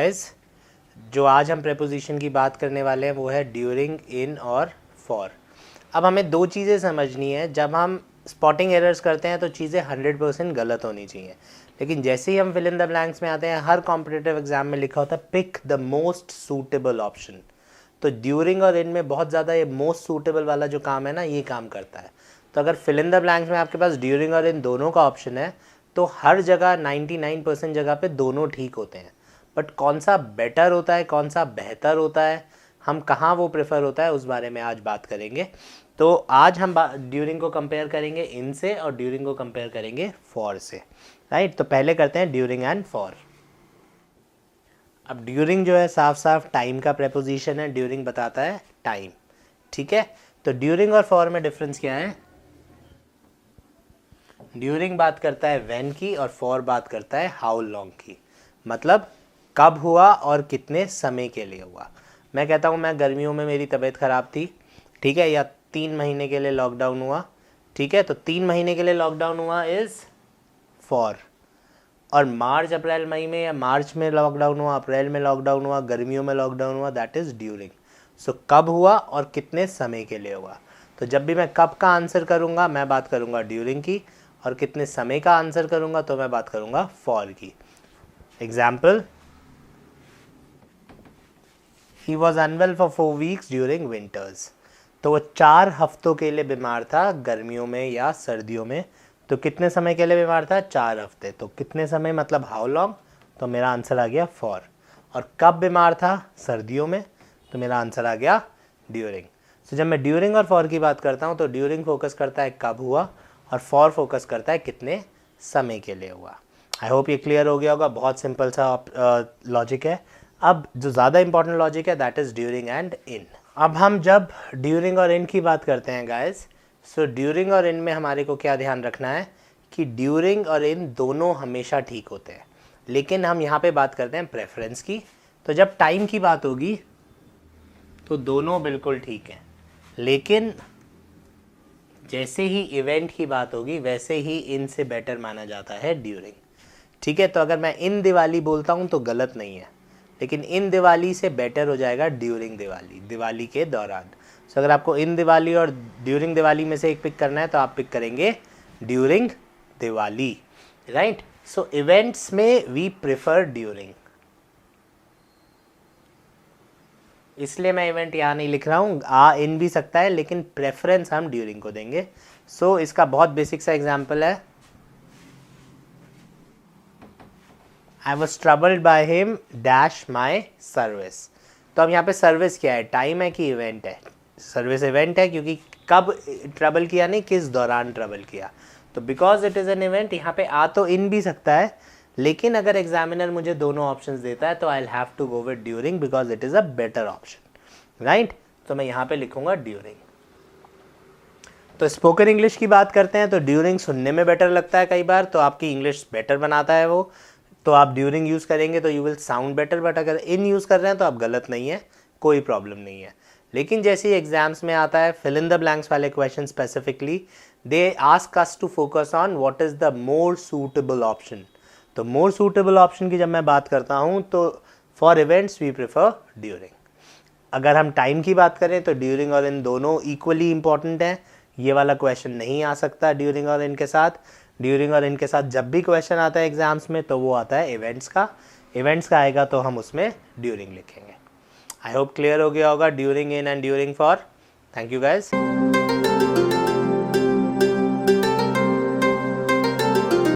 Guys, जो आज हम प्रेपोजिशन की बात करने वाले हैं वो है ड्यूरिंग, इन और फॉर। अब हमें दो चीज़ें समझनी है। जब हम स्पॉटिंग एरर्स करते हैं तो चीज़ें 100% गलत होनी चाहिए, लेकिन जैसे ही हम फिल इन द ब्लैंक्स में आते हैं, हर कॉम्पिटिटिव एग्जाम में लिखा होता है pick the most suitable option. तो ड्यूरिंग और इन में बहुत ज़्यादा ये मोस्ट सूटेबल वाला जो काम है ना, ये काम करता है। तो अगर फिल इन द ब्लैंक्स में आपके पास ड्यूरिंग और इन दोनों का ऑप्शन है तो हर जगह 99% जगह पे दोनों ठीक होते हैं। बट कौन सा बेटर होता है, कौन सा बेहतर होता है, हम कहाँ वो प्रेफर होता है, उस बारे में आज बात करेंगे। तो आज हम ड्यूरिंग को कंपेयर करेंगे इन से और ड्यूरिंग को कंपेयर करेंगे फॉर से, राइट। तो पहले करते हैं ड्यूरिंग एंड फॉर। अब ड्यूरिंग जो है साफ साफ टाइम का प्रेपोजिशन है, ड्यूरिंग बताता है टाइम, ठीक है। तो ड्यूरिंग और फॉर में डिफरेंस क्या है? ड्यूरिंग बात करता है व्हेन की और फॉर बात करता है हाउ लॉन्ग की, मतलब कब हुआ और कितने समय के लिए हुआ। मैं कहता हूँ मैं गर्मियों में मेरी तबीयत ख़राब थी, ठीक है, या 3 महीने के लिए लॉकडाउन हुआ, ठीक है। तो 3 महीने के लिए लॉकडाउन हुआ इज़ फॉर, और मार्च अप्रैल मई में या मार्च में लॉकडाउन हुआ, अप्रैल में लॉकडाउन हुआ, गर्मियों में लॉकडाउन हुआ, दैट इज़ ड्यूरिंग। सो कब हुआ और कितने समय के लिए हुआ। तो जब भी मैं कब का आंसर करूँगा मैं बात करूँगा ड्यूरिंग की, और कितने समय का आंसर करूँगा तो मैं बात करूँगा फॉर की। Example, he was unwell for 4 weeks during winters. तो वो 4 हफ्तों के लिए बीमार था गर्मियों में या सर्दियों में। तो कितने समय के लिए बीमार था? 4 हफ्ते। तो कितने समय मतलब हाउ लॉन्ग, तो मेरा आंसर आ गया फॉर। और कब बीमार था? सर्दियों में, तो मेरा आंसर आ गया ड्यूरिंग। तो जब मैं ड्यूरिंग और फॉर की बात करता हूँ तो ड्यूरिंग फोकस करता है कब हुआ और फॉर फोकस करता है कितने समय के लिए हुआ। आई होप ये क्लियर हो गया होगा। बहुत सिंपल सा लॉजिक है। अब जो ज़्यादा इंपॉर्टेंट लॉजिक है that is during and in. अब हम जब ड्यूरिंग और इन की बात करते हैं गाइस, सो ड्यूरिंग और इन में हमारे को क्या ध्यान रखना है कि ड्यूरिंग और इन दोनों हमेशा ठीक होते हैं, लेकिन हम यहाँ पे बात करते हैं प्रेफरेंस की। तो जब टाइम की बात होगी तो दोनों बिल्कुल ठीक हैं, लेकिन जैसे ही इवेंट की बात होगी वैसे ही इन से बेटर माना जाता है ड्यूरिंग, ठीक है। तो अगर मैं इन दिवाली बोलता हूँ तो गलत नहीं है, लेकिन इन दिवाली से बेटर हो जाएगा ड्यूरिंग दिवाली, दिवाली के दौरान। सो अगर आपको इन दिवाली और ड्यूरिंग दिवाली में से एक पिक करना है तो आप पिक करेंगे ड्यूरिंग दिवाली, राइट। सो इवेंट्स में वी प्रेफर ड्यूरिंग, इसलिए मैं इवेंट यहाँ नहीं लिख रहा हूँ, इन भी सकता है, लेकिन प्रेफरेंस हम ड्यूरिंग को देंगे। सो इसका बहुत बेसिक सा एग्जाम्पल है, I was troubled by him dash my service. तो अब यहाँ पे सर्विस क्या है, टाइम है कि इवेंट है? सर्विस इवेंट है, क्योंकि कब ट्रबल किया नहीं, किस दौरान ट्रबल किया। तो because it is an event, यहाँ पे आ तो इन भी सकता है, लेकिन अगर एग्जामिनर मुझे दोनों ऑप्शंस देता है तो I will have to go with during because it is a better option, right. तो मैं यहाँ पे लिखूंगा ड्यूरिंग। तो स्पोकन इंग्लिश की बात करते हैं तो ड्यूरिंग सुनने में बेटर लगता है कई बार, तो आपकी इंग्लिश बेटर बनाता है वो, तो आप ड्यूरिंग यूज़ करेंगे तो you will sound better. But अगर इन यूज़ कर रहे हैं तो आप गलत नहीं है, कोई प्रॉब्लम नहीं है। लेकिन जैसे ही एग्जाम्स में आता है फिल इन द ब्लैंक्स वाले question specifically, they ask us to focus on what is the more suitable option. तो मोर सूटेबल ऑप्शन की जब मैं बात करता हूँ तो for events we prefer during. अगर हम टाइम की बात करें तो ड्यूरिंग और इन दोनों इक्वली इंपॉर्टेंट हैं। ये वाला क्वेश्चन नहीं आ सकता ड्यूरिंग और इनके साथ। ड्यूरिंग और इनके साथ जब भी क्वेश्चन आता है एग्जाम्स में तो वो आता है इवेंट्स का। इवेंट्स का आएगा तो हम उसमें ड्यूरिंग लिखेंगे। आई होप क्लियर हो गया होगा during in and during for. Thank you guys.